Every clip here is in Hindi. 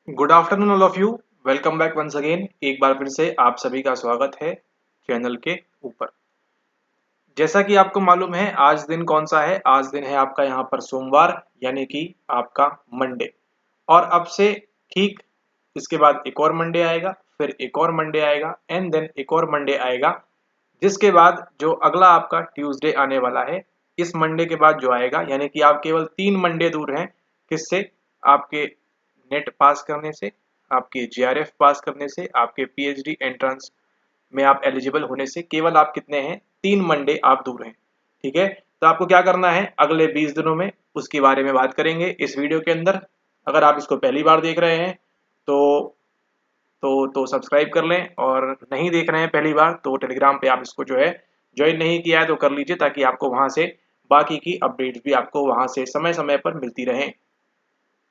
Good afternoon all of you. Welcome back once again. एक बार फिर से आप सभी का स्वागत है चैनल के ऊपर। जैसा कि आपको मालूम है आज दिन कौन सा है। आज दिन है आपका यहाँ पर सोमवार यानी कि आपका मंडे। और अब से ठीक इसके बाद एक और मंडे आएगा, फिर एक और मंडे आएगा एंड देन एक और मंडे आएगा, जिसके बाद जो अगला आपका ट्यूसडे आने वाला है। इस मंडे के बाद जो आएगा यानी कि आप केवल 3 मंडे दूर हैं किससे, आपके नेट पास करने से, आपके जीआरएफ पास करने से, आपके पीएचडी एंट्रेंस में आप एलिजिबल होने से केवल आप कितने हैं, 3 मंडे आप दूर हैं। ठीक है, तो आपको क्या करना है अगले 20 दिनों में, उसके बारे में बात करेंगे इस वीडियो के अंदर। अगर आप इसको पहली बार देख रहे हैं तो सब्सक्राइब कर लें, और नहीं देख रहे हैं पहली बार तो टेलीग्राम पे आप इसको जो है ज्वाइन नहीं किया है तो कर लीजिए, ताकि आपको वहां से बाकी की अपडेट्स भी आपको वहां से समय समय पर मिलती रहें।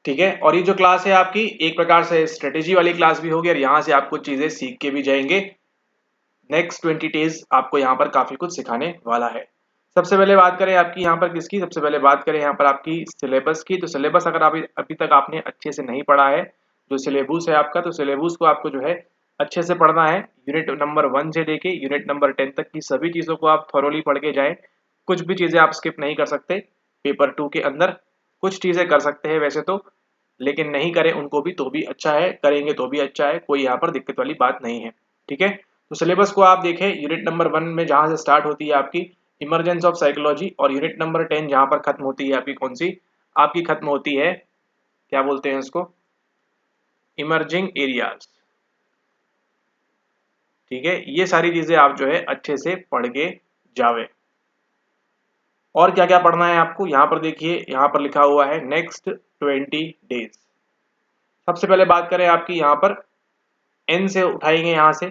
ठीक है, और ये जो क्लास है आपकी एक प्रकार से स्ट्रेटेजी वाली क्लास भी होगी, और यहाँ से आप कुछ चीजें सीख के भी जाएंगे। नेक्स्ट 20 डेज आपको यहाँ पर काफी कुछ सिखाने वाला है। सबसे पहले बात करें आपकी यहाँ पर किसकी, सबसे पहले बात करें यहाँ पर आपकी सिलेबस की। तो सिलेबस अगर अभी तक आपने अच्छे से नहीं पढ़ा है, जो सिलेबस है आपका, तो सिलेबस को आपको जो है अच्छे से पढ़ना है। यूनिट नंबर 1 से लेके यूनिट नंबर 10 तक की सभी चीजों को आप थॉरोली पढ़ के जाएं। कुछ भी चीजें आप स्किप नहीं कर सकते। पेपर 2 के अंदर कुछ चीजें कर सकते हैं वैसे तो, लेकिन नहीं करें उनको भी तो भी अच्छा है, करेंगे तो भी अच्छा है, कोई यहाँ पर दिक्कत वाली बात नहीं है। ठीक है, तो सिलेबस को आप देखें, यूनिट नंबर 1 में जहां से स्टार्ट होती है आपकी इमरजेंस ऑफ साइकोलॉजी, और यूनिट नंबर 10 जहां पर खत्म होती है आपकी कौन सी, आपकी खत्म होती है, क्या बोलते हैं इसको, इमर्जिंग एरियाज। ठीक है, ये सारी चीजें आप जो है अच्छे से पढ़ के जावे। और क्या क्या पढ़ना है आपको यहाँ पर देखिए, यहाँ पर लिखा हुआ है नेक्स्ट 20 डेज। सबसे पहले बात करें आपकी यहाँ पर एन से उठाएंगे यहाँ से।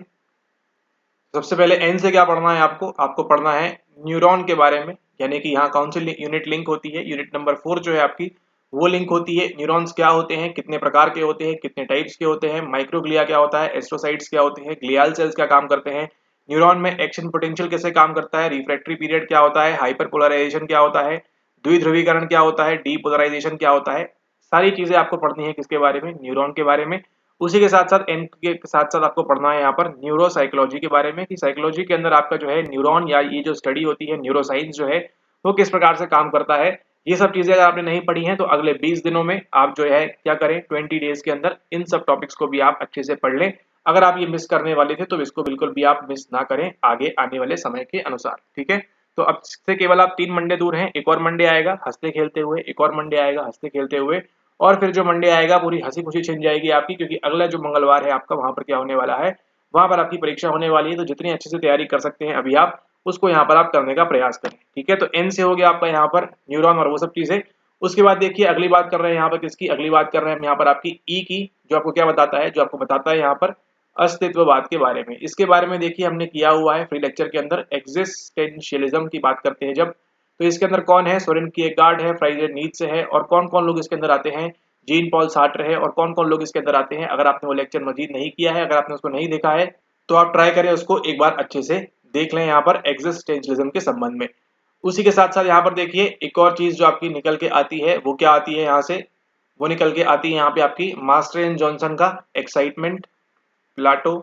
सबसे पहले एन से क्या पढ़ना है आपको, आपको पढ़ना है न्यूरॉन के बारे में, यानी कि यहाँ कौन सी यूनिट लिंक होती है, यूनिट नंबर 4 जो है आपकी वो लिंक होती है। न्यूरॉन्स क्या होते हैं, कितने प्रकार के होते हैं, कितने टाइप्स के होते हैं, माइक्रोग्लिया क्या होता है, एस्ट्रोसाइट्स क्या होते हैं, ग्लियल सेल्स क्या काम करते हैं, न्यूरॉन में एक्शन पोटेंशियल कैसे काम करता है, रिफ्रैक्टरी पीरियड क्या होता है, हाइपरपोलराइजेशन क्या होता है, द्विध्रुवीकरण क्या होता है, डीपोलराइजेशन क्या होता है। सारी चीजें आपको पढ़नी है किसके बारे में, न्यूरॉन के बारे में। उसी के साथ साथ एन के साथ साथ आपको पढ़ना है यहाँ पर न्यूरो साइकोलॉजी के बारे में, कि साइकोलॉजी के अंदर आपका जो है न्यूरॉन या ये जो स्टडी होती है न्यूरोसाइंस जो है वो किस प्रकार से काम करता है। ये सब चीजें अगर आपने नहीं पढ़ी हैं तो अगले 20 दिनों में आप जो है क्या करें, 20 डेज के अंदर इन सब टॉपिक्स को भी आप अच्छे से पढ़ लें। अगर आप ये मिस करने वाले थे तो इसको बिल्कुल भी आप मिस ना करें आगे आने वाले समय के अनुसार। ठीक है, तो अब से केवल आप 3 मंडे दूर हैं, एक और मंडे आएगा हंसते खेलते हुए, एक और मंडे आएगा हंसते खेलते हुए, और फिर जो मंडे आएगा पूरी हंसी खुशी छिन जाएगी आपकी, क्योंकि अगला जो मंगलवार है आपका वहां पर क्या होने वाला है, वहां पर आपकी परीक्षा होने वाली है। तो जितनी अच्छे से तैयारी कर सकते हैं अभी आप उसको यहाँ पर आप करने का प्रयास करें। ठीक है, तो एन से हो गया आपका यहाँ पर न्यूरॉन और वो सब चीजें। उसके बाद देखिए अगली बात कर रहे हैं यहाँ पर किसकी, अगली बात कर रहे हैं हम यहाँ पर आपकी ई की, जो आपको क्या बताता है, जो आपको बताता है यहाँ पर अस्तित्ववाद के बारे में। इसके बारे में देखिए हमने किया हुआ है फ्री लेक्चर के अंदर, एग्जिस्टेंशियलिज्म की बात करते हैं जब, तो इसके अंदर कौन है, सोरेन किएरकेगार्ड है, फ्राइडरिक नीत्शे है, और कौन कौन लोग इसके अंदर आते हैं, जीन पॉल सार्त्र है, और कौन कौन लोग इसके अंदर आते हैं। अगर आपने वो लेक्चर मजीद नहीं किया है, अगर आपने उसको नहीं देखा है तो आप ट्राई करें उसको एक बार अच्छे से देख लें यहाँ पर एग्जिस्टेंशियलिज्म के संबंध में। उसी के साथ साथ यहाँ पर देखिए एक और चीज जो आपकी निकल के आती है वो क्या आती है यहाँ से, वो निकल के आती है यहाँ पे आपकी मास्टर एंड जॉनसन का एक्साइटमेंट, प्लाटो,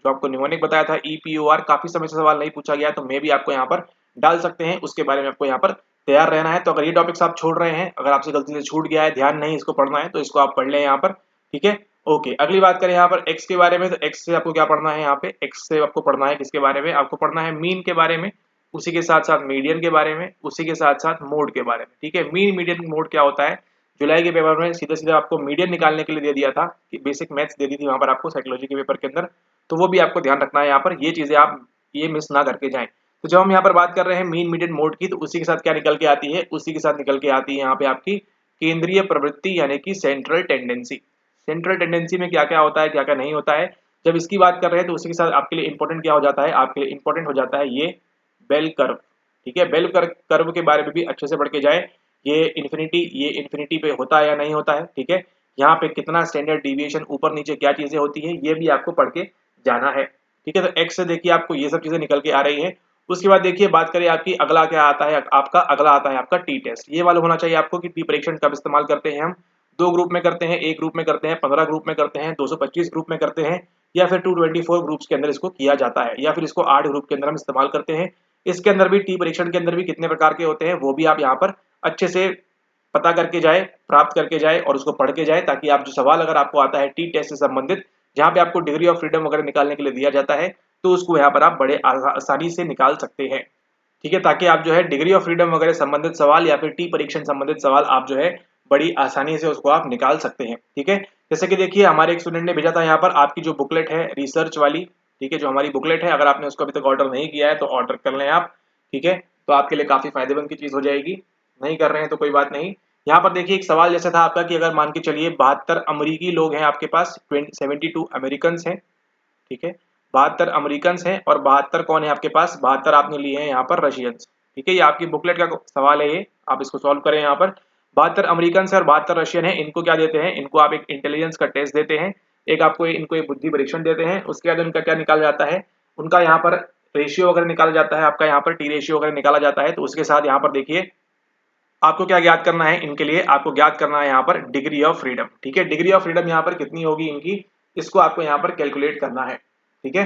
जो आपको निमोनिक बताया था, ईपीओआर, काफी समय से सवाल नहीं पूछा गया तो मे भी आपको यहाँ पर डाल सकते हैं, उसके बारे में आपको यहाँ पर तैयार रहना है। तो अगर ये टॉपिक्स आप छोड़ रहे हैं, अगर आपसे गलती से छूट गया है, ध्यान नहीं इसको पढ़ना है, तो इसको आप पढ़ लें यहाँ पर। ठीक है, ओके। अगली बात करें यहाँ पर एक्स के बारे में, तो एक्स से आपको क्या पढ़ना है, यहाँ पे एक्स से आपको पढ़ना है किसके बारे में, आपको पढ़ना है मीन के बारे में, उसी के साथ साथ मीडियन के बारे में, उसी के साथ साथ मोड के बारे में। ठीक है, मीन मीडियन मोड क्या होता है, जुलाई के पेपर में सीधा सीधा आपको मीडियन निकालने के लिए दे दिया था, कि बेसिक मैथ्स दे दी थी वहां पर आपको साइकोलॉजी के पेपर के अंदर, तो वो भी आपको ध्यान रखना है यहाँ पर, ये चीजें आप ये मिस ना करके जाएं। तो जब हम यहाँ पर बात कर रहे हैं मीन मीडियन मोड की, तो उसी के साथ क्या निकल के आती है, उसी के साथ निकल के आती है यहाँ पे आपकी केंद्रीय प्रवृत्ति यानी कि सेंट्रल टेंडेंसी। सेंट्रल टेंडेंसी में क्या क्या होता है, क्या क्या नहीं होता है, जब इसकी बात कर रहे हैं तो उसी के साथ आपके लिए इंपॉर्टेंट क्या हो जाता है, आपके लिए इंपॉर्टेंट हो जाता है ये बेल कर्व। ठीक है, बेल कर्व के बारे में भी अच्छे से पढ़ के जाए, ये इन्फिनिटी पे होता है या नहीं होता है। ठीक है, यहाँ पे कितना स्टैंडर्ड डिविएशन, ऊपर नीचे क्या चीजें होती है, ये भी आपको पढ़ के जाना है। ठीक है, तो एक्स से देखिए आपको ये सब चीजें निकल के आ रही है। उसके बाद देखिए बात करें आपकी अगला क्या आता है, आपका अगला आता है आपका टी टेस्ट। ये वाला होना चाहिए आपको कि टी परीक्षण कब इस्तेमाल करते हैं हम, 2 ग्रुप में करते हैं, 1 ग्रुप में करते हैं, 15 ग्रुप में करते हैं, 225 ग्रुप में करते हैं, या फिर 224 ग्रुप्स के अंदर इसको किया जाता है, या फिर इसको 8 ग्रुप के अंदर हम इस्तेमाल करते हैं। इसके अंदर भी टी परीक्षण के अंदर भी कितने प्रकार के होते हैं वो भी आप यहाँ पर अच्छे से पता करके जाए, प्राप्त करके जाए और उसको पढ़ के जाए, ताकि आप जो सवाल अगर आपको आता है टी टेस्ट से संबंधित, जहाँ पे आपको डिग्री ऑफ फ्रीडम वगैरह निकालने के लिए दिया जाता है, तो उसको यहाँ पर आप बड़े आसानी से निकाल सकते हैं। ठीक है, ताकि आप जो है डिग्री ऑफ फ्रीडम वगैरह संबंधित सवाल या फिर टी परीक्षण संबंधित सवाल आप जो है बड़ी आसानी से उसको आप निकाल सकते हैं। ठीक है, जैसे कि देखिए हमारे एक स्टूडेंट ने भेजा था यहाँ पर आपकी जो बुकलेट है रिसर्च वाली, ठीक है, जो हमारी बुकलेट है, अगर आपने उसको अभी तक ऑर्डर नहीं किया है तो ऑर्डर कर लें आप। ठीक है, तो आपके लिए काफी फायदेमंद की चीज हो जाएगी, नहीं कर रहे हैं तो कोई बात नहीं। यहाँ पर देखिए एक सवाल जैसे था आपका कि अगर मान के चलिए 72 अमरीकी लोग हैं आपके पास, 72 अमेरिकन हैं। ठीक है, 72 अमेरिकन हैं और 72 कौन है आपके पास, 72 आपने लिए हैं यहाँ पर रशियंस। ठीक है, ये आपकी बुकलेट का सवाल है, ये आप इसको सॉल्व करें। यहाँ पर 72 अमेरिकन है और 72 रशियन है, इनको क्या देते हैं, इनको आप एक इंटेलिजेंस का टेस्ट देते हैं, एक आपको इनको एक बुद्धि परीक्षण देते हैं। उसके बाद उनका क्या निकाला जाता है, उनका यहाँ पर रेशियो वगैरह निकाला जाता है, आपका यहाँ पर टी रेशियो वगैरह निकाला जाता है। तो उसके साथ यहाँ पर देखिए आपको क्या ज्ञात करना है, इनके लिए आपको ज्ञात करना है यहाँ पर डिग्री ऑफ फ्रीडम। ठीक है, डिग्री ऑफ फ्रीडम यहाँ पर कितनी होगी इनकी, इसको आपको यहाँ पर कैलकुलेट करना है। ठीक है,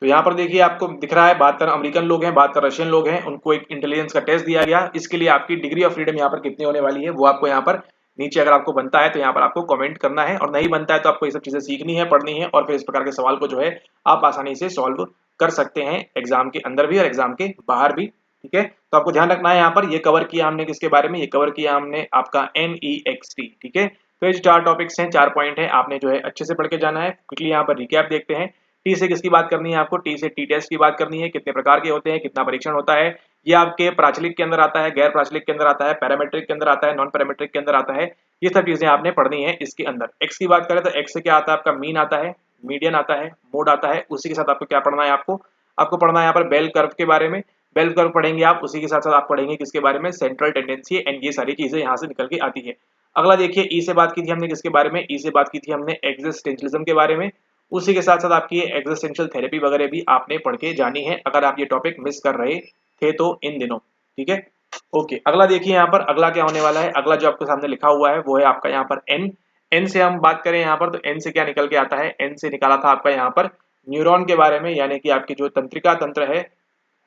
तो यहाँ पर देखिए आपको दिख रहा है 72 अमेरिकन लोग हैं, 72 रशियन लोग हैं, उनको एक इंटेलिजेंस का टेस्ट दिया गया। इसके लिए आपकी डिग्री ऑफ फ्रीडम यहाँ पर कितनी होने वाली है वो आपको यहाँ पर नीचे अगर आपको बनता है तो यहाँ पर आपको कमेंट करना है, और नहीं बनता है तो आपको ये सब चीजें सीखनी है, पढ़नी है, और फिर इस प्रकार के सवाल को जो है आप आसानी से सॉल्व कर सकते हैं एग्जाम के अंदर भी और एग्जाम के बाहर भी। ठीक है, तो आपको ध्यान रखना है यहाँ पर ये कवर किया हमने किसके बारे में, ये कवर किया हमने आपका NEXT। ठीक है, तो ये 4 टॉपिक्स हैं, 4 पॉइंट है, आपने जो है अच्छे से पढ़ के जाना है। क्विकली यहाँ पर रिकैप देखते हैं। टी से किसकी बात करनी है आपको, टी से टी टेस्ट की बात करनी है, कितने प्रकार के होते हैं, कितना परीक्षण होता है, ये आपके प्राचलिक के अंदर आता है, गैर प्राचलिक के अंदर आता है, पैरामेट्रिक के अंदर आता है, नॉन पैरामेट्रिक के अंदर आता है, ये सब चीजें आपने पढ़नी है इसके अंदर। एक्स की बात करें तो एक्स से क्या आता है आपका मीन आता है, मीडियन आता है, मोड आता है। उसी के साथ आपको क्या पढ़ना है, आपको पढ़ना है यहाँ पर बेल कर्व के बारे में, बेल कर्व पढ़ेंगे आप, उसी के साथ साथ आप पढ़ेंगे किसके बारे में, सेंट्रल टेंडेंसी एंड, ये सारी चीजें यहाँ से निकल के आती है। अगला देखिए ई से बात की थी हमने किसके बारे में, ई से बात की थी हमने एग्जिस्टेंशलिज्म के बारे में। उसी के साथ साथ आपकी एग्जिस्टेंशियल थेरेपी वगैरह भी आपने पढ़ के जानी है अगर आप ये टॉपिक मिस कर रहे थे तो इन दिनों। ठीक है, ओके, अगला देखिए यहाँ पर अगला क्या होने वाला है, अगला जो आपके सामने लिखा हुआ है वो है आपका यहाँ पर एन। एन से हम बात करें यहाँ पर तो एन से क्या निकल के आता है, एन से निकाला था आपका यहाँ पर न्यूरॉन के बारे में, यानी कि आपकी जो तंत्रिका तंत्र है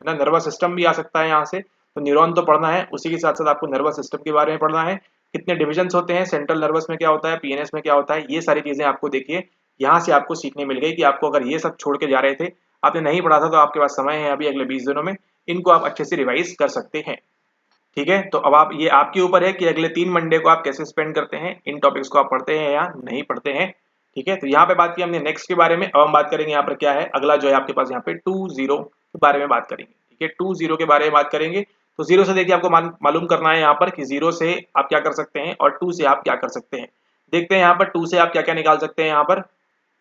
ना, नर्वस सिस्टम भी आ सकता है यहाँ से, तो न्यूरॉन तो पढ़ना है। उसी के साथ साथ आपको नर्वस सिस्टम के बारे में पढ़ना है, कितने डिविजन्स होते हैं, सेंट्रल नर्वस में क्या होता है, PNS में क्या होता है, ये सारी चीजें आपको देखिए यहाँ से आपको सीखने मिल गई कि आपको अगर ये सब छोड़ के जा रहे थे, आपने नहीं पढ़ा था, तो आपके पास समय है अभी अगले 20 दिनों में, इनको आप अच्छे से रिवाइज कर सकते हैं। ठीक है, तो अब आप ये आपके ऊपर है कि अगले 3 मंडे को आप कैसे स्पेंड करते हैं, इन टॉपिक्स को आप पढ़ते हैं या नहीं पढ़ते हैं। ठीक है, तो यहाँ पे बात की हमने नेक्स्ट के बारे में, अब हम बात करेंगे यहाँ पर क्या है अगला जो है आपके पास यहाँ पे 20 के बारे में बात करेंगे। ठीक है, 20 के बारे में बात करेंगे। तो 0 से देखिए आपको मालूम करना है यहाँ पर कि 0 से आप क्या कर सकते हैं और 2 से आप क्या कर सकते हैं। देखते हैं यहाँ पर 2 से आप क्या क्या निकाल सकते हैं। यहाँ पर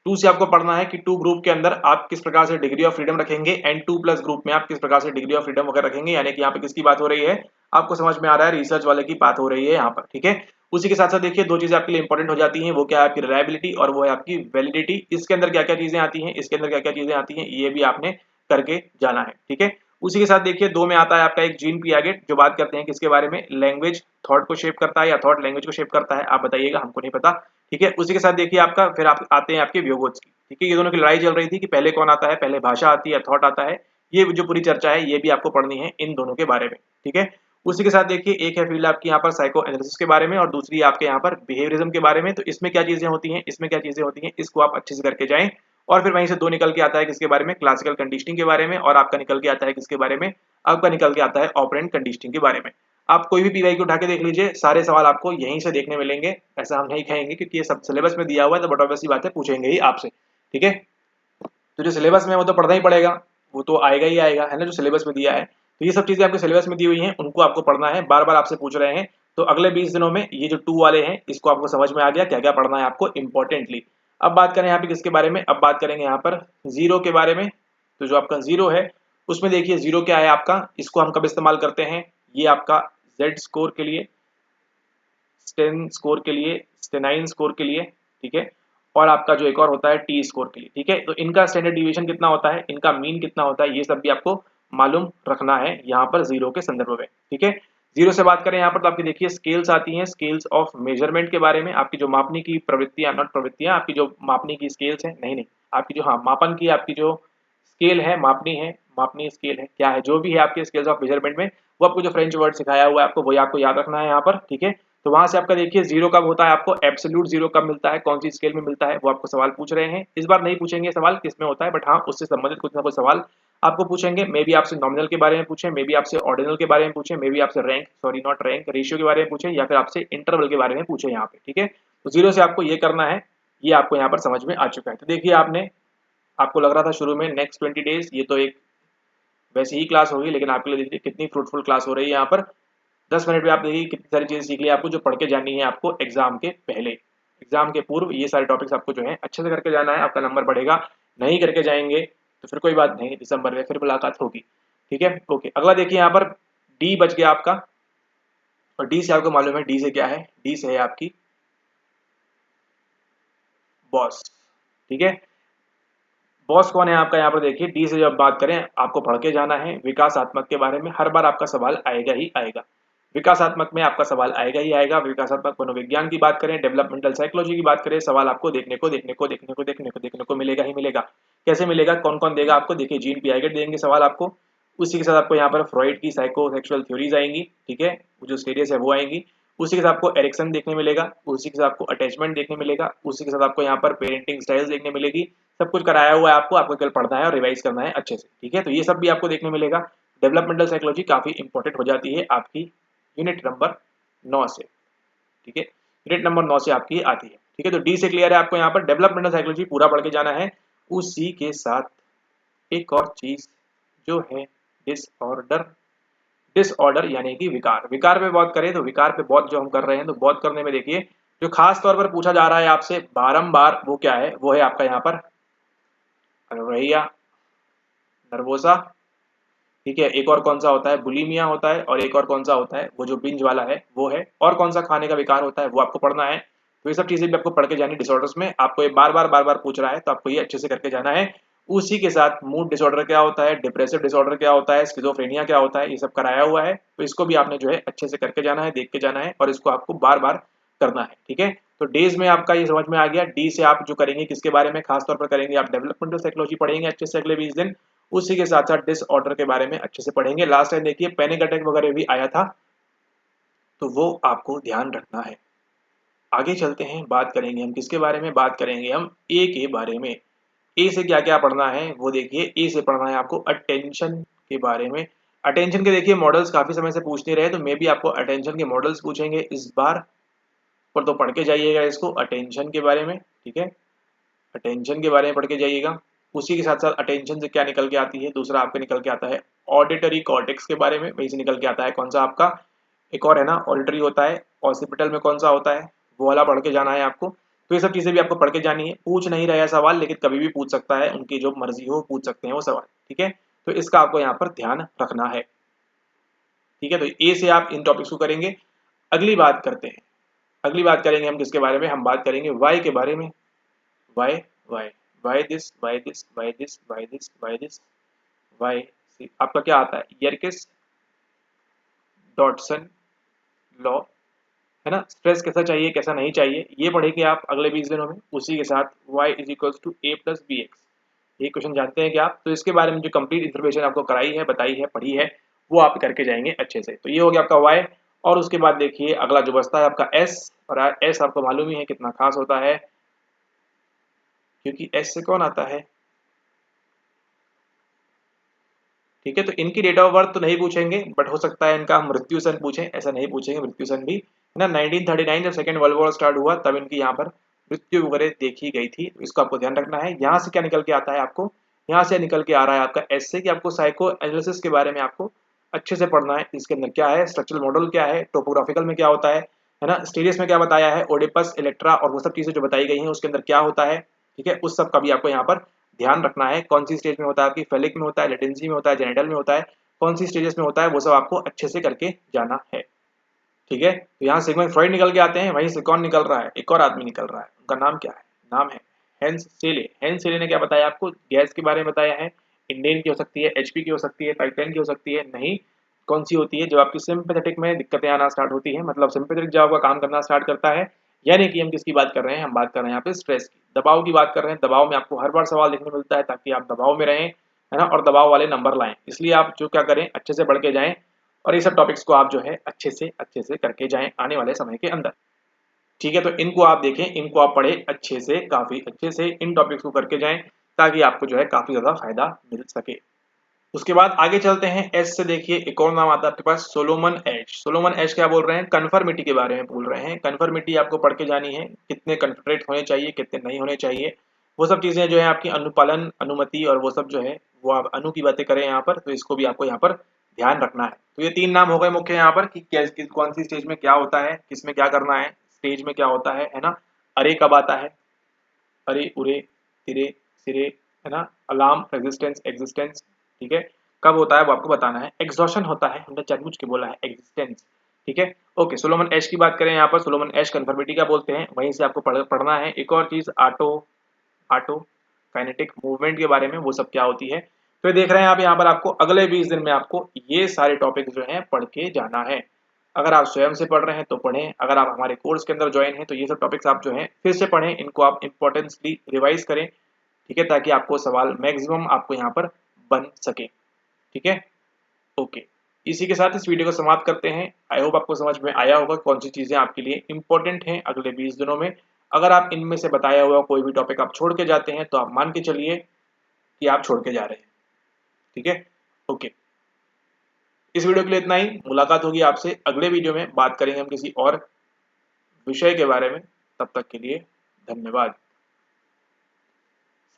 2 से आपको पढ़ना है कि 2 ग्रुप के अंदर आप किस प्रकार से डिग्री ऑफ फ्रीडम रखेंगे, एंड 2+ ग्रुप में आप किस प्रकार से डिग्री ऑफ फ्रीडम वगैरह रखेंगे, यानी कि यहाँ पे किसकी बात हो रही है, आपको समझ में आ रहा है, रिसर्च वाले की बात हो रही है यहाँ पर। ठीक है, उसी के साथ साथ देखिए 2 चीजें आपके लिए इंपॉर्टेंट हो जाती हैं, वो क्या है आपकी रिलायबिलिटी और वो है आपकी वैलिडिटी। इसके अंदर क्या क्या चीजें आती हैं, इसके अंदर क्या क्या चीजें आती हैं, ये भी आपने करके जाना है। ठीक है, उसी के साथ देखिए 2 में आता है आपका एक जीन पियागेट, जो बात करते हैं किसके बारे में, लैंग्वेज थॉट को शेप करता है या थॉट लैंग्वेज को शेप करता है, आप बताइएगा, हमको नहीं पता। ठीक है, उसी के साथ देखिए आपका फिर आप आते हैं आपके व्योगोत्स्की। ठीक है, ये दोनों की लड़ाई चल रही थी कि पहले कौन आता है, पहले भाषा आती है, थॉट आता है, ये जो पूरी चर्चा है ये भी आपको पढ़नी है इन दोनों के बारे में। ठीक है, उसी के साथ देखिए एक है फील्ड आपकी यहाँ पर साइको एनालिसिस के बारे में और दूसरी आपके यहाँ पर बिहेवियरिज्म के बारे में। तो इसमें क्या चीजें होती हैं, इसमें क्या चीजें होती हैं, इसको आप अच्छे से करके जाएं। और फिर वहीं से 2 निकल के आता है किसके बारे में, क्लासिकल कंडीशनिंग के बारे में, और आपका निकल के आता है किसके बारे में, आपका निकल के आता है ऑपरेंट कंडीशनिंग के बारे में। आप कोई भी पीवाई को उठा के देख लीजिए, सारे सवाल आपको यहीं से देखने मिलेंगे, ऐसा हम नहीं कहेंगे क्योंकि ये सब सिलेबस में दिया हुआ है, तो बट ऑब्वियसली बात है पूछेंगे ही आपसे। ठीक है, तो जो सिलेबस में वो तो पढ़ना ही पड़ेगा, वो तो आएगा ही आएगा, है ना, जो सिलेबस में दिया है। तो ये सब चीजें आपके सिलेबस में दी हुई हैं, उनको आपको पढ़ना है, बार बार आपसे पूछ रहे हैं। तो अगले 20 दिनों में ये जो 2 वाले हैं, इसको आपको समझ में आ गया क्या क्या पढ़ना है आपको इंपॉर्टेंटली। अब बात करें यहाँ पे किसके बारे में, अब बात करेंगे यहाँ पर 0 के बारे में। तो जो आपका 0 है उसमें देखिए 0 क्या है आपका, इसको हम कब इस्तेमाल करते हैं, ये आपका Z स्कोर के लिए, स्टेन स्कोर के लिए, स्टेनाइन स्कोर के लिए। ठीक है, और आपका जो एक और होता है टी स्कोर के लिए। ठीक है, तो इनका स्टैंडर्ड डिवीजन कितना होता है, इनका मीन कितना होता है, ये सब भी आपको मालूम रखना है यहाँ पर 0 के संदर्भ में। ठीक है, 0 से बात करें यहाँ पर तो आपकी देखिए स्केल्स आती हैं, स्केल्स ऑफ मेजरमेंट के बारे में, आपकी जो मापने की प्रवृत्तियां, नॉट प्रवृत्तियां, आपकी जो मापने की स्केल्स है, नहीं नहीं, आपकी जो, हाँ, मापन की आपकी जो स्केल है, मापनी स्केल है, क्या है, जो भी है आपके स्केल्स ऑफ मेजरमेंट में, वो आपको जो फ्रेंच वर्ड सिखाया हुआ है आपको, वही आपको याद रखना है यहाँ पर, ठीक है। तो वहां से आपका देखिए जीरो कब होता है, आपको एब्सोल्यूट जीरो कब मिलता है, कौन सी स्केल में मिलता है, वो आपको सवाल पूछ रहे हैं। इस बार नहीं पूछेंगे सवाल किसमें होता है, बट हाँ उससे संबंधित कुछ ना कुछ सवाल आपको पूछेंगे। मे बी आपसे नॉमिनल के बारे में पूछे, मे बी आपसे ऑर्डिनल के बारे में पूछे, मे बी आपसे rank, sorry not rank, ratio के बारे में पूछे, या फिर आपसे इंटरवल के बारे में पूछे यहाँ पे, ठीक है। तो जीरो से आपको ये करना है, ये आपको यहाँ पर समझ में आ चुका है। तो देखिए आपने, आपको लग रहा था शुरू में नेक्स्ट 20 डेज ये तो एक वैसे ही क्लास होगी, लेकिन आपके लिए देखिए कितनी फ्रूटफुल क्लास हो रही है यहाँ पर। 10 मिनट में आप देखिए कितनी सारी चीजें सीख ली आपको, जो पढ़ के जानी है आपको एग्जाम के पहले, एग्जाम के पूर्व, ये सारे टॉपिक्स आपको जो है अच्छे से करके जाना है, आपका नंबर बढ़ेगा। नहीं करके जाएंगे तो फिर कोई बात नहीं, दिसंबर में फिर मुलाकात होगी, ठीक है। ओके, अगला देखिए यहाँ पर डी बच गया आपका, और डी से आपको मालूम है डी से क्या है, डी से है आपकी बॉस, ठीक है। बॉस कौन है आपका, यहाँ पर देखिए डी से जब बात करें आपको पढ़ के जाना है विकासात्मक के बारे में, हर बार आपका सवाल आएगा ही आएगा, विकासात्मक में आपका सवाल आएगा ही आएगा। विकासात्मक मनोविज्ञान की बात करें, डेवलपमेंटल साइकोलॉजी की बात करें, सवाल आपको देखने को मिलेगा ही मिलेगा। कैसे मिलेगा, कौन कौन देगा आपको, देखिए जीन पियागेट देंगे सवाल आपको, उसी के साथ आपको यहाँ पर फ्रॉइड की साइको सेक्सुअल थ्योरीज आएंगी, ठीक है, जो स्टेरियस है वो आएंगी, उसी के साथ आपको एरिक्सन देखने मिलेगा, उसी के साथ आपको अटैचमेंट देखने मिलेगा, उसी के साथ आपको यहाँ पर पेरेंटिंग स्टाइल्स देखने मिलेगी। सब कुछ कराया हुआ है आपको, आपको केवल पढ़ना है और रिवाइज करना है अच्छे से, ठीक है। तो ये सब भी आपको देखने मिलेगा। डेवलपमेंटल साइकोलॉजी काफी इंपॉर्टेंट हो जाती है आपकी यूनिट नंबर 9 से, ठीक है, यूनिट नंबर 9 से आपकी आती है, ठीक है। तो डी से क्लियर है आपको, यहाँ पर डेवलपमेंटल साइकोलॉजी पूरा पढ़ के जाना है। उसी के साथ एक और चीज जो है डिसऑर्डर, डिसऑर्डर यानी कि विकार, विकार पे बात करें तो विकार पे बहुत जो हम कर रहे हैं, तो बहुत करने में देखिए जो खास तौर पर पूछा जा रहा है आपसे बारंबार, वो क्या है, वो है आपका यहाँ पर अनोरेहिया नर्वोसा, ठीक है। एक और कौन सा होता है, बुलीमिया होता है, और एक और कौन सा होता है, वो जो बिंज वाला है वो है, और कौन सा खाने का विकार होता है वो आपको पढ़ना है। तो ये सब चीजें भी आपको पढ़ के जानी डिसऑर्डर्स में, आपको ये बार बार पूछ रहा है, तो आपको ये अच्छे से करके जाना है। उसी के साथ मूड डिसऑर्डर क्या होता है, डिप्रेसिव डिसऑर्डर क्या होता है, स्किज़ोफ्रेनिया क्या होता है, ये सब कराया हुआ है। तो इसको भी आपने जो है अच्छे से करके जाना है, देख के जाना है, और इसको आपको बार बार करना है, ठीक है। तो डेज में आपका ये समझ में आ गया। डी से आप जो करेंगे किसके बारे में, खास तौर पर करेंगे आप डेवलपमेंटल साइकोलॉजी पढ़ेंगे अच्छे से अगले 20 दिन, उसी के साथ साथ डिसऑर्डर के बारे में अच्छे से पढ़ेंगे। लास्ट टाइम देखिए पैनिक अटैक वगैरह भी आया था, तो वो आपको ध्यान रखना है। आगे चलते हैं, बात करेंगे हम किसके बारे में, बात करेंगे हम ए के बारे में। ए से क्या क्या पढ़ना है वो देखिए, ए से पढ़ना है आपको अटेंशन के बारे में। अटेंशन के देखिए मॉडल्स काफी समय से पूछ नहीं रहे, तो मे बी आपको अटेंशन के मॉडल्स पूछेंगे इस बार, पर तो पढ़ के जाइएगा इसको अटेंशन के बारे में, ठीक है, अटेंशन के बारे में पढ़ के जाइएगा। उसी के साथ साथ अटेंशन से क्या निकल के आती है, दूसरा आपके निकल के आता है ऑडिटरी कॉर्टेक्स के बारे में, वहीं से निकल के आता है कौन सा आपका, एक और है ना ऑडिटरी होता है, ऑसिपिटल में कौन सा होता है, वो वाला पढ़ के जाना है आपको। तो ये सब चीजें भी आपको पढ़ के जानी है। पूछ नहीं रहा सवाल, लेकिन कभी भी पूछ सकता है, उनकी जो मर्जी हो पूछ सकते हैं वो सवाल, ठीक है। तो इसका आपको यहाँ पर ध्यान रखना है, ठीक है। तो ए से आप इन टॉपिक्स को करेंगे। अगली बात करते हैं, अगली बात करेंगे हम किसके बारे में, हम बात करेंगे वाई के बारे में। Why, why, why this, why this, why this, why this, why this, why, आपका क्या आता है, यर्किस डॉटसन लॉ, है ना। स्ट्रेस कैसा चाहिए कैसा नहीं चाहिए ये पढ़ेंगे आप अगले 20 दिनों में। उसी के साथ y is equals to A plus B X, ये क्वेश्चन जानते हैं क्या आप, तो इसके बारे में जो कंप्लीट इन्फॉर्मेशन आपको कराई है, बताई है, पढ़ी है, वो आप करके जाएंगे अच्छे से। तो ये हो गया आपका y। और उसके बाद देखिए अगला जो बचता है आपका s, और s आपको मालूम ही है कितना खास होता है, क्योंकि s से कौन आता है, ठीक है। तो इनकी डेट ऑफ बर्थ तो नहीं पूछेंगे, बट हो सकता है इनका मृत्यु सन पूछें, ऐसा नहीं पूछेंगे मृत्यु सन भी, है ना। 1939 जब सेकेंड वर्ल्ड वॉर स्टार्ट हुआ तब इनकी यहाँ पर मृत्यु वगैरह देखी गई थी, तो इसको आपको ध्यान रखना है। यहाँ से क्या निकल के आता है आपको, यहाँ से निकल के आ रहा है आपका एस से, कि आपको साइको एनालिसिस के बारे में आपको अच्छे से पढ़ना है। इसके अंदर क्या है, स्ट्रक्चरल मॉडल क्या है, टोपोग्राफिकल में क्या होता है ना, स्टीरियस में क्या बताया है, ओडिपस इलेक्ट्रा और वो सब चीजें जो बताई गई हैं उसके अंदर क्या होता है, ठीक है। उस सब का भी आपको यहाँ पर ध्यान रखना है। कौन सी स्टेज में होता है आपकी, फेलिक में होता है, लेटेंसी में होता है, जेनिटल में होता है, कौन सी स्टेजेस में होता है, वो सब आपको अच्छे से करके जाना है, ठीक है। तो यहाँ सिगमंड फ्रॉइड निकल के आते हैं, वहीं से कौन निकल रहा है, एक और आदमी निकल रहा है, उनका नाम क्या है, नाम है हेंस सेले। हेंस सेले ने क्या बताया आपको, गैस के बारे में बताया है। इंडेन की हो सकती है, एचपी की हो सकती है, टाइटन की हो सकती है, नहीं कौन सी होती है? जब आपकी सिंपैथेटिक में दिक्कतें आना स्टार्ट होती हैं, मतलब सिंपैथेटिक जब आपका काम करना स्टार्ट करता है, यानी कि हम किसकी बात कर रहे हैं? हम बात कर रहे हैं यहाँ पे स्ट्रेस की, दबाव की बात कर रहे हैं। दबाव में आपको हर बार सवाल देखने को मिलता है ताकि आप दबाव में रहें, है ना? और दबाव वाले नंबर लाएँ। इसलिए आप जो क्या करें, अच्छे से पढ़ के जाएँ और ये सब टॉपिक्स को आप जो है अच्छे से करके जाएँ आने वाले समय के अंदर। ठीक है, तो इनको आप देखें, इनको आप पढ़ें अच्छे से, काफ़ी अच्छे से इन टॉपिक्स को करके जाएँ ताकि आपको जो है काफ़ी ज़्यादा फ़ायदा मिल सके। उसके बाद आगे चलते हैं। एस से देखिए एक और नाम आता है आपके पास, सोलोमन एश। सोलोमन एश क्या बोल रहे हैं? कन्फर्मिटी के बारे में बोल रहे हैं। कन्फर्मिटी आपको पढ़ के जानी है, कितने कन्फर्मेट होने चाहिए, कितने नहीं होने चाहिए, वो सब चीज़ें जो है आपकी अनुपालन, अनुमति और वो सब जो है वो आप अनु की बातें करें यहाँ पर, तो इसको भी आपको यहाँ पर ध्यान रखना है। तो ये 3 नाम हो गए मुख्य यहाँ पर कि कौन सी स्टेज में क्या होता है, किसमें क्या करना है, स्टेज में क्या होता है ना? अरे कब आता है? अरे, उरे, तिरे, सिरे, है ना? अलार्म, रेजिस्टेंस, एक्जिस्टेंस, ठीक है? कब होता है वो आपको बताना है। एग्जॉशन होता है, हमने जानबूझ के बोला है एक्जिस्टेंस, ठीक है? ओके, सोलोमन एश की बात करें यहाँ पर, सोलोमन एश कन्फर्मिटी क्या बोलते हैं, वहीं से आपको पढ़ना है। एक और चीज़ ऑटो काइनेटिक मूवमेंट के बारे में, वो सब क्या होती है। तो ये देख रहे हैं आप यहाँ पर, आपको अगले 20 दिन में आपको ये सारे टॉपिक जो हैं पढ़ के जाना है। अगर आप स्वयं से पढ़ रहे हैं तो पढ़ें, अगर आप हमारे कोर्स के अंदर ज्वाइन हैं तो ये सब टॉपिक्स आप जो हैं फिर से पढ़ें, इनको आप इम्पोर्टेंसली रिवाइज करें, ठीक है? ताकि आपको सवाल मैक्सिमम आपको यहाँ पर बन सके, ठीक है? ओके, इसी के साथ इस वीडियो को समाप्त करते हैं। आई होप आपको समझ में आया होगा कौन सी चीज़ें आपके लिए इंपॉर्टेंट हैं अगले 20 दिनों में। अगर आप इनमें से बताया हुआ कोई भी टॉपिक आप छोड़ के जाते हैं तो आप मान के चलिए कि आप छोड़ के जा रहे हैं, ठीक है? ओके, इस वीडियो के लिए इतना ही। मुलाकात होगी आपसे अगले वीडियो में, बात करेंगे हम किसी और विषय के बारे में। तब तक के लिए धन्यवाद।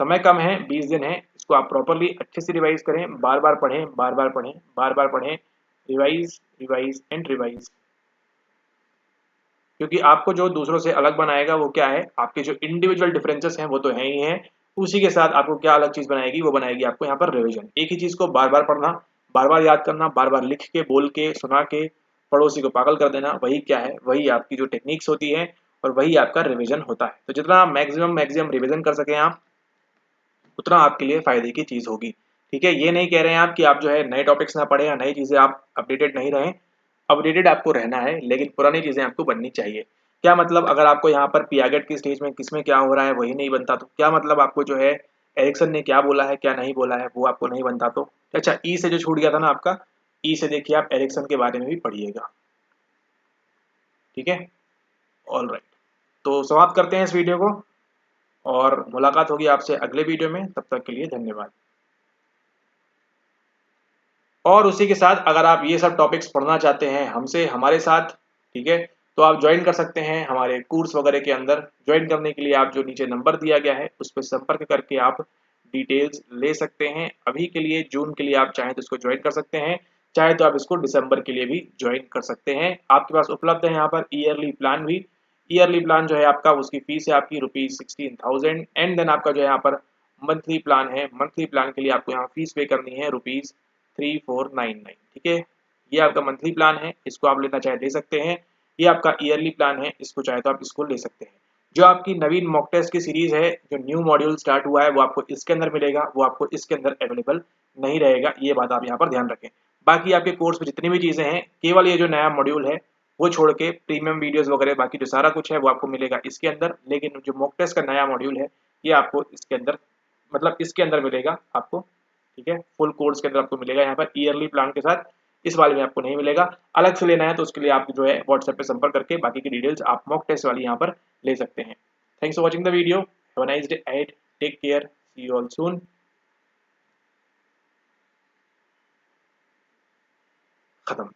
समय कम है, 20 दिन है, इसको आप प्रॉपर्ली अच्छे से रिवाइज करें, बार बार पढ़ें, बार बार पढ़ें, बार बार पढ़ें, रिवाइज रिवाइज एंड रिवाइज। क्योंकि आपको जो दूसरों से अलग बनाएगा वो क्या है, आपके जो इंडिविजुअल डिफरेंसेस हैं वो तो है ही हैं, उसी के साथ आपको क्या अलग चीज़ बनाएगी, वो बनाएगी आपको यहाँ पर रिविजन। एक ही चीज़ को बार बार पढ़ना, बार बार याद करना, बार बार लिख के, बोल के, सुना के, पड़ोसी को पागल कर देना, वही क्या है, वही आपकी जो टेक्निक्स होती है और वही आपका रिविजन होता है। तो जितना आप मैक्सिमम रिविजन कर सकें आप, उतना आपके लिए फायदे की चीज़ होगी, ठीक है? ये नहीं कह रहे हैं आप कि आप जो है नए टॉपिक्स ना पढ़ें या नई चीज़ें आप अपडेटेड नहीं रहें, अपडेटेड आपको रहना है, लेकिन पुरानी चीज़ें आपको बननी चाहिए। क्या मतलब, अगर आपको यहाँ पर पियागेट की स्टेज में किसमें क्या हो रहा है वही नहीं बनता तो क्या मतलब, आपको जो है एरिक्सन ने क्या बोला है, क्या नहीं बोला है, वो आपको नहीं बनता तो? अच्छा, ई से जो छूट गया था ना आपका, ई से देखिए आप एरिक्सन के बारे में भी पढ़िएगा, ठीक है? ऑल राइट, तो समाप्त करते हैं इस वीडियो को और मुलाकात होगी आपसे अगले वीडियो में। तब तक के लिए धन्यवाद। और उसी के साथ अगर आप ये सब टॉपिक्स पढ़ना चाहते हैं हमसे, हमारे साथ, ठीक है, तो आप ज्वाइन कर सकते हैं हमारे कोर्स वगैरह के अंदर। ज्वाइन करने के लिए आप जो नीचे नंबर दिया गया है उस पर संपर्क करके आप डिटेल्स ले सकते हैं। अभी के लिए जून के लिए आप चाहें तो इसको ज्वाइन कर सकते हैं, चाहे तो आप इसको दिसंबर के लिए भी ज्वाइन कर सकते हैं। आपके पास उपलब्ध है यहाँ पर ईयरली प्लान भी। ईयरली प्लान जो है आपका, उसकी फीस है आपकी ₹16,000 एंड देन आपका जो है यहाँ पर मंथली प्लान है। मंथली प्लान के लिए आपको यहाँ फीस पे करनी है ₹3499, ठीक है? ये आपका मंथली प्लान है, इसको आप लेना चाहे ले सकते हैं। ये आपका ईयरली प्लान है, इसको चाहे तो आप इसको ले सकते हैं। जो आपकी नवीन मॉक टेस्ट की सीरीज है, जो न्यू मॉड्यूल स्टार्ट हुआ है, वो आपको इसके अंदर मिलेगा, वो आपको इसके अंदर अवेलेबल नहीं रहेगा, ये बात आप यहाँ पर ध्यान रखें। बाकी आपके कोर्स में जितनी भी चीज़ें हैं, केवल ये जो नया मॉड्यूल है वो छोड़ के प्रीमियम वीडियोस वगैरह बाकी जो सारा कुछ है वो आपको मिलेगा इसके अंदर। लेकिन जो मॉक टेस्ट का नया मॉड्यूल है ये आपको इसके अंदर, मतलब इसके अंदर मिलेगा आपको, ठीक है? फुल कोर्स के अंदर आपको मिलेगा यहाँ पर ईयरली प्लान के साथ। इस वाले में आपको नहीं मिलेगा। अलग से लेना है तो उसके लिए आप जो है व्हाट्सएप पे संपर्क करके बाकी की डिटेल्स आप मॉक टेस्ट वाली यहाँ पर ले सकते हैं। Thanks for watching the video. Have a nice day ahead. Take care. See you all soon. खत्म।